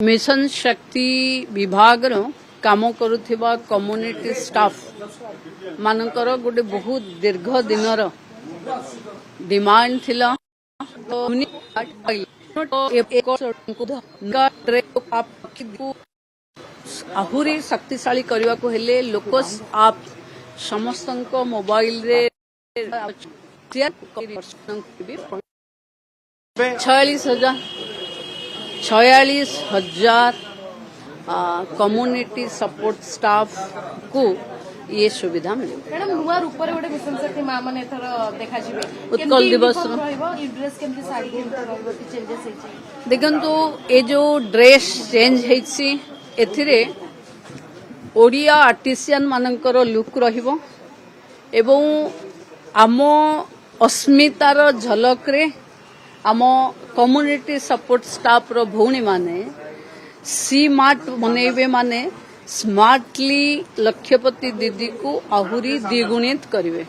Mission शक्ति विभाग काम करुवा कम्युनिटी स्टाफ मानकर गोटे बहुत दीर्घ दिनर डिमांड थिला आहुरी शक्तिशाली करने को हेले लोकस आप समस्त मोबाइल रे 46,000 कम्युनिटी सपोर्ट स्टाफ को ये सुविधा मिले। मैडम नुआ रूप रे गोटे मिशन शक्ति मां माने एथर देखा जिवे उत्कल दिवस ड्रेस केमती साड़ी केमती चेंजेस हेछि देखंतु ए जो ड्रेस चेंज हेछि एथिरे ओडिया आर्टिसियन मानकर लुक रहिबो एवं आम अस्मितार झलक रे आम कम्युनिटी सपोर्ट स्टाफ रो भौणी माने सी मार्ट बनेबे माने स्मार्टली लक्ष्यपति दीदी को आहुरी द्विगुणित करिवे।